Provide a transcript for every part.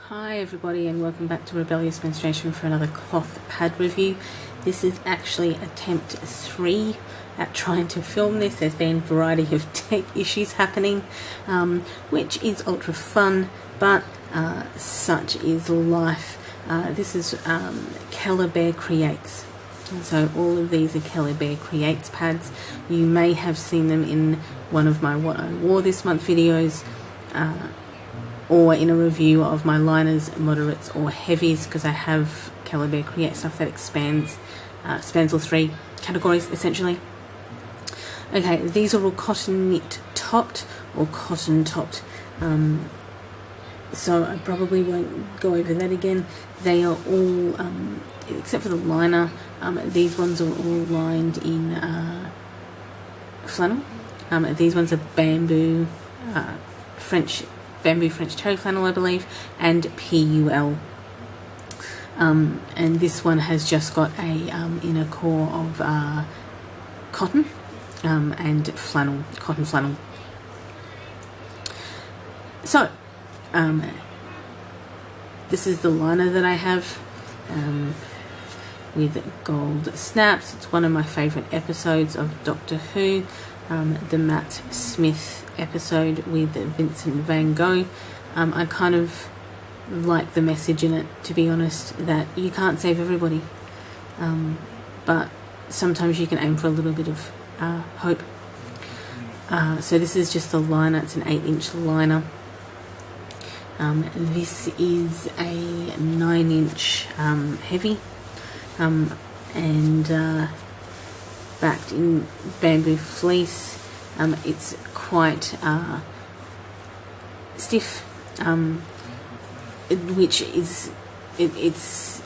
Hi everybody, and welcome back to Rebellious Menstruation for another cloth pad review. This is actually attempt 3 at trying to film this. There's been a variety of tech issues happening, which is ultra fun, but such is life. This is Kellabearcreates. So all of these are Kellabearcreates pads. You may have seen them in one of my What I Wore This Month videos, or in a review of my liners, moderates or heavies, because I have Kellabearcreates stuff that spans all 3 categories essentially. Okay, these are all cotton knit topped or cotton topped, so I probably won't go over that again. They are all, except for the liner, these ones are all lined in flannel. These ones are bamboo French terry flannel, I believe, and PUL. And this one has just got a inner core of cotton and flannel, cotton flannel. So this is the liner that I have, with gold snaps. It's one of my favourite episodes of Doctor Who, the Matt Smith episode with Vincent van Gogh. I kind of like the message in it, to be honest, that you can't save everybody, but sometimes you can aim for a little bit of hope. So this is just a liner. It's an 8-inch liner. This is a 9-inch heavy, and backed in bamboo fleece. It's quite stiff, which is that's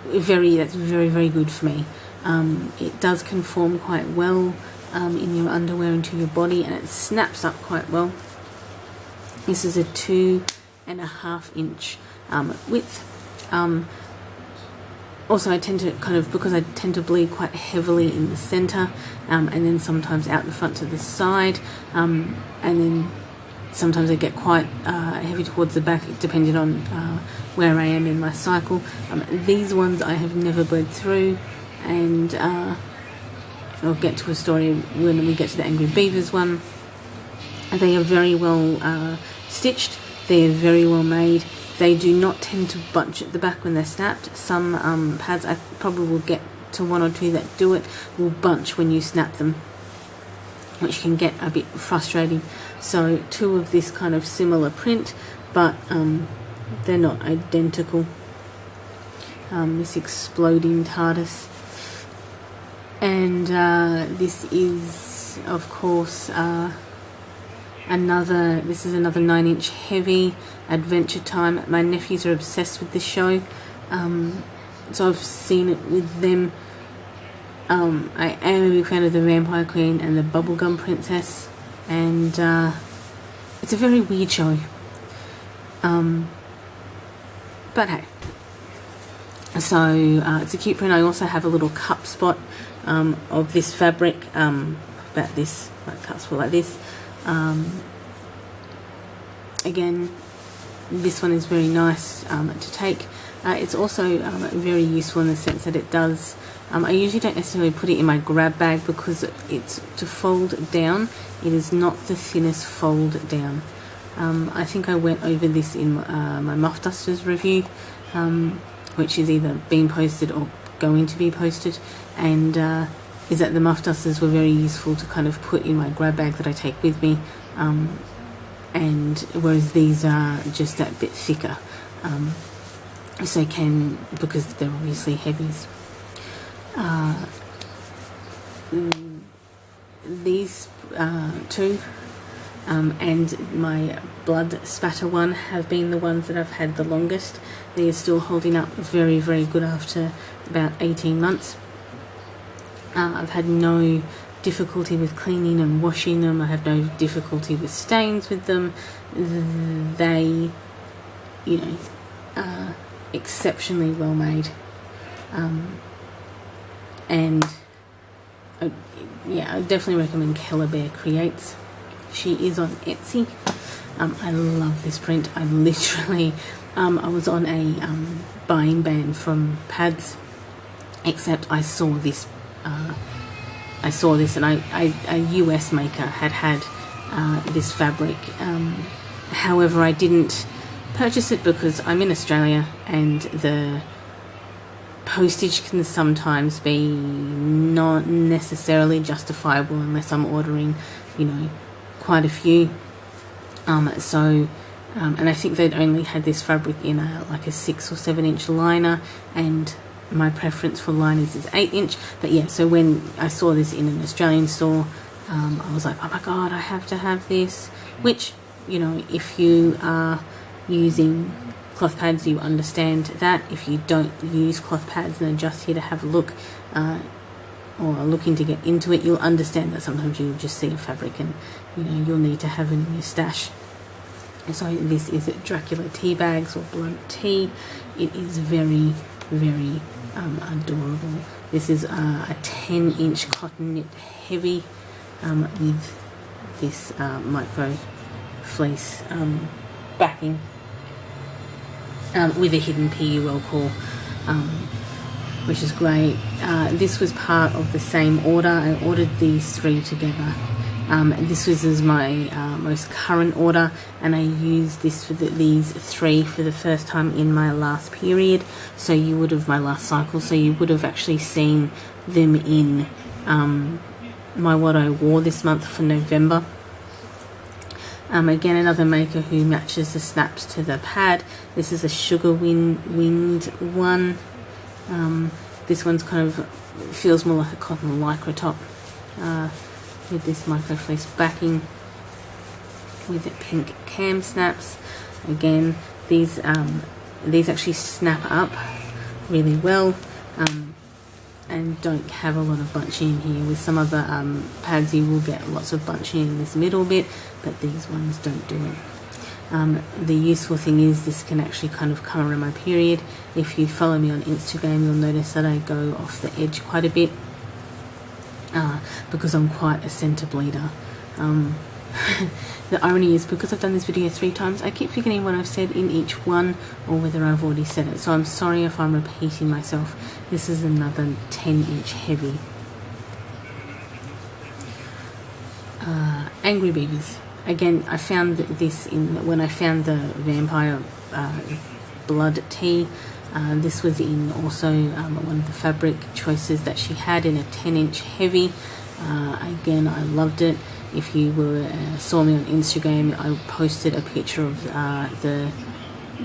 very good for me. It does conform quite well in your underwear into your body, and it snaps up quite well. This is a 2.5-inch width. Also, I tend to because I tend to bleed quite heavily in the centre, and then sometimes out the front to the side, and then sometimes I get quite heavy towards the back, depending on where I am in my cycle. These ones I have never bled through, and I'll get to a story when we get to the Angry Beavers one. They are very well stitched. They are very well made. They do not tend to bunch at the back when they're snapped. Some pads, I probably will get to 1 or 2 that do it, will bunch when you snap them, which can get a bit frustrating. So 2 of this kind of similar print, but they're not identical. This exploding TARDIS. And this is, of course, another 9-inch heavy, Adventure Time. My nephews are obsessed with this show, so I've seen it with them. I am a big fan of the Vampire Queen and the Bubblegum Princess, and it's a very weird show, but hey. So it's a cute print. I also have a little cup spot of this fabric, about this, like cup spot like this. Again, this one is very nice to take. It's also very useful in the sense that it does, I usually don't necessarily put it in my grab bag because it's to fold down. It is not the thinnest fold down. I think I went over this in my Muff Dusters review, which is either being posted or going to be posted, and is that the Muff Dusters were very useful to kind of put in my grab bag that I take with me, and whereas these are just that bit thicker, so because they're obviously heavies. These 2 and my blood spatter one have been the ones that I've had the longest. They are still holding up very good after about 18 months. I've had no difficulty with cleaning and washing them. I have no difficulty with stains with them. They, are exceptionally well made, and I definitely recommend Kellabearcreates. She is on Etsy. I love this print. I literally, I was on a buying ban from pads, except I saw this and a US maker had this fabric. However, I didn't purchase it because I'm in Australia and the postage can sometimes be not necessarily justifiable unless I'm ordering, you know, quite a few. And I think they'd only had this fabric in like a 6 or 7 inch liner, and my preference for liners is 8 inch. But yeah, so when I saw this in an Australian store, I was like, oh my god, I have to have this. Which, you know, if you are using cloth pads, you understand that. If you don't use cloth pads and are just here to have a look or are looking to get into it, you'll understand that sometimes you'll just see a fabric and, you know, you'll need to have it in your stash. So this is Dracula tea bags or blunt tea. It is very, very adorable. This is a 10 inch cotton knit heavy with this micro fleece backing with a hidden PUL core, which is great. This was part of the same order. I ordered these 3 together. This was my most current order, and I used this for these 3 for the first time in my last period. So you would have, my last cycle, so you would have actually seen them in my what I wore this month for November. Again, another maker who matches the snaps to the pad. This is a Sugar Wind one. This one's kind of feels more like a cotton lycra top, with this micro fleece backing with the pink cam snaps. Again, these actually snap up really well and don't have a lot of bunching in here. With some other pads you will get lots of bunching in this middle bit, but these ones don't do it. The useful thing is this can actually kind of come around my period. If you follow me on Instagram, you'll notice that I go off the edge quite a bit because I'm quite a centre bleeder. The irony is, because I've done this video 3 times, I keep forgetting what I've said in each one or whether I've already said it, so I'm sorry if I'm repeating myself. This is another 10 inch heavy. Angry Beavers. Again, I found this when I found the Vampire Blood Tea. This was in also one of the fabric choices that she had in a 10 inch heavy. Again, I loved it. If you saw me on Instagram, I posted a picture of the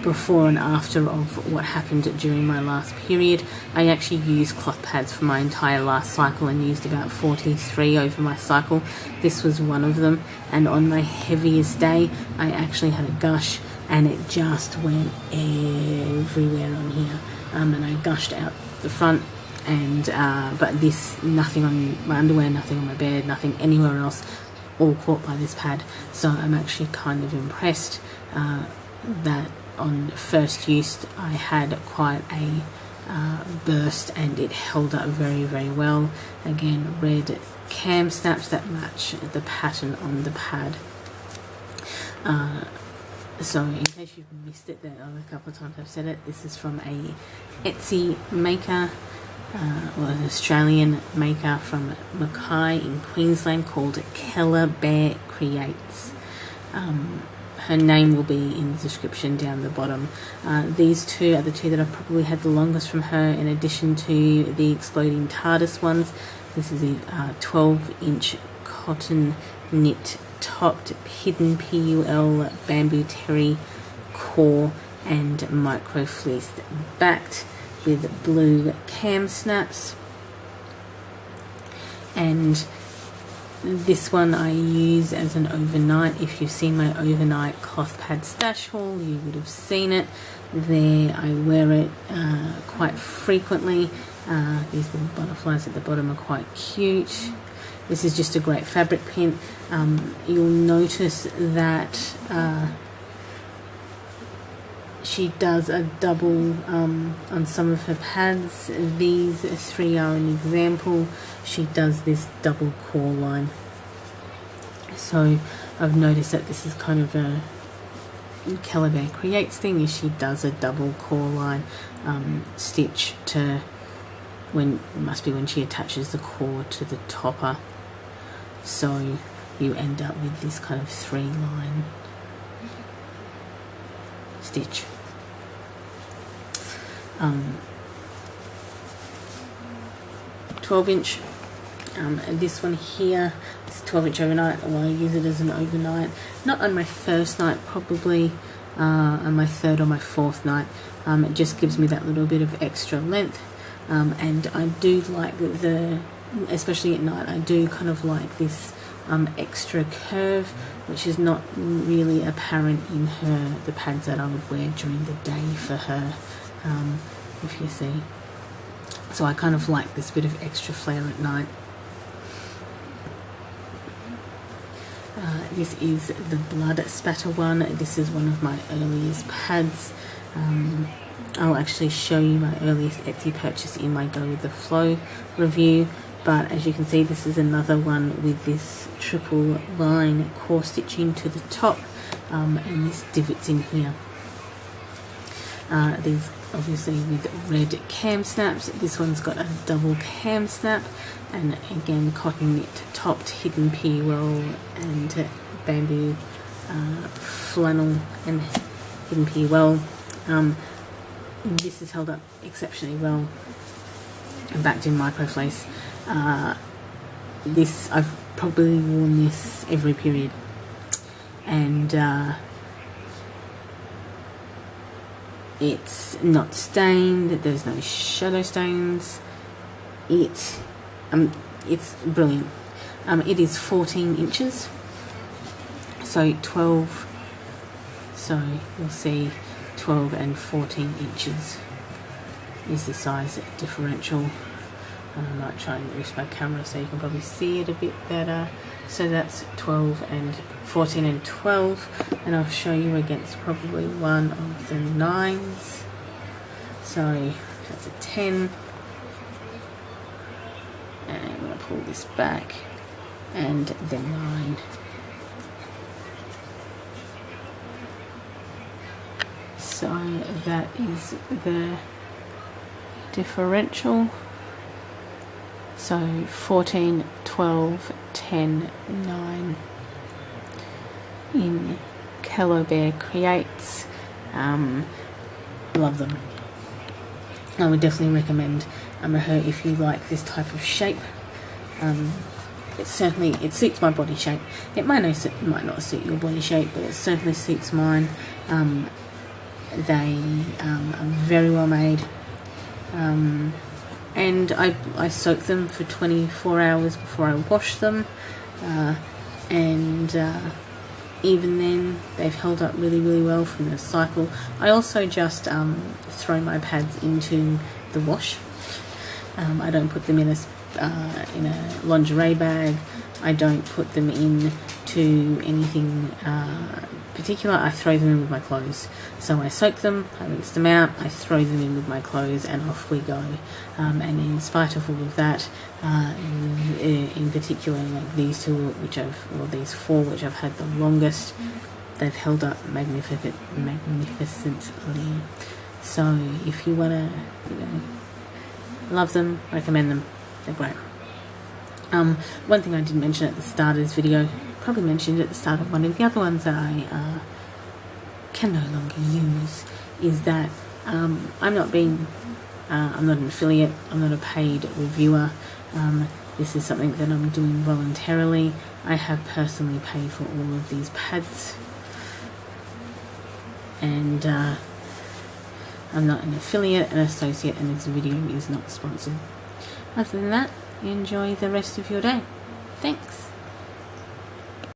before and after of what happened during my last period. I actually used cloth pads for my entire last cycle and used about 43 over my cycle. This was one of them, and on my heaviest day I actually had a gush and it just went everywhere on here, and I gushed out the front. And but this, nothing on my underwear, nothing on my bed, nothing anywhere else, all caught by this pad. So I'm actually kind of impressed that on first use I had quite a burst and it held up very, very well. Again, red cam snaps that match the pattern on the pad. So in case you've missed it, there are a couple of times I've said it, this is from a Etsy maker, or an Australian maker from Mackay in Queensland called Kellabearcreates. Her name will be in the description down the bottom. These 2 are the 2 that I've probably had the longest from her, in addition to the Exploding TARDIS ones. This is a 12 inch cotton knit topped hidden PUL bamboo terry core and micro fleeced backed with blue cam snaps. And this one I use as an overnight. If you've seen my overnight cloth pad stash haul, you would have seen it there. I wear it quite frequently. These little butterflies at the bottom are quite cute. This is just a great fabric pin. You'll notice that she does a double on some of her pads. These 3 are an example. She does this double core line. So I've noticed that this is kind of Kellabearcreates thing is she does a double core line stitch to when she attaches the core to the topper, so you end up with this kind of 3-line stitch. 12-inch. And this one here is 12-inch overnight, or I use it as an overnight. Not on my first night, probably on my third or my fourth night. It just gives me that little bit of extra length. And I do like especially at night, I do kind of like this extra curve, which is not really apparent in the pads that I would wear during the day for her, if you see. So I kind of like this bit of extra flare at night. This is the blood spatter one. This is one of my earliest pads. I'll actually show you my earliest Etsy purchase in my Go With The Flow review, but as you can see, this is another one with this triple line core stitching to the top, and this divots in here. These obviously with red cam snaps. This one's got a double cam snap, and again cotton knit topped hidden PUL and bamboo flannel and hidden PUL. This is held up exceptionally well, backed in microflace. This, I've probably worn this every period, and it's not stained, there's no shadow stains. It's brilliant. It is 14 inches, so 12, so you'll see 12 and 14 inches is the size differential. And I might try and use my camera so you can probably see it a bit better. So that's 12 and 14 and 12, and I'll show you against probably one of the 9s. So that's a 10, and I'm going to pull this back, and the 9. So that is the differential. So 14, 12, 10, 9 in Kellabearcreates. Love them. I would definitely recommend her if you like this type of shape. It suits my body shape. It might not suit your body shape, but it certainly suits mine. They are very well made. And I soak them for 24 hours before I wash them, and even then they've held up really, really well from the cycle. I also just throw my pads into the wash. I don't put them in a lingerie bag. I don't put them into anything particular. I throw them in with my clothes. So I soak them, I rinse them out, I throw them in with my clothes, and off we go. And in spite of all of that, in particular, like these two, these 4, which I've had the longest, they've held up magnificently. So if you want to, love them, recommend them. They're great. One thing I didn't mention at the start of this video, probably mentioned at the start of one of the other ones that I can no longer use, is that I'm not an affiliate, I'm not a paid reviewer. This is something that I'm doing voluntarily. I have personally paid for all of these pads, and I'm not an affiliate, an associate, and this video is not sponsored. Other than that, enjoy the rest of your day. Thanks.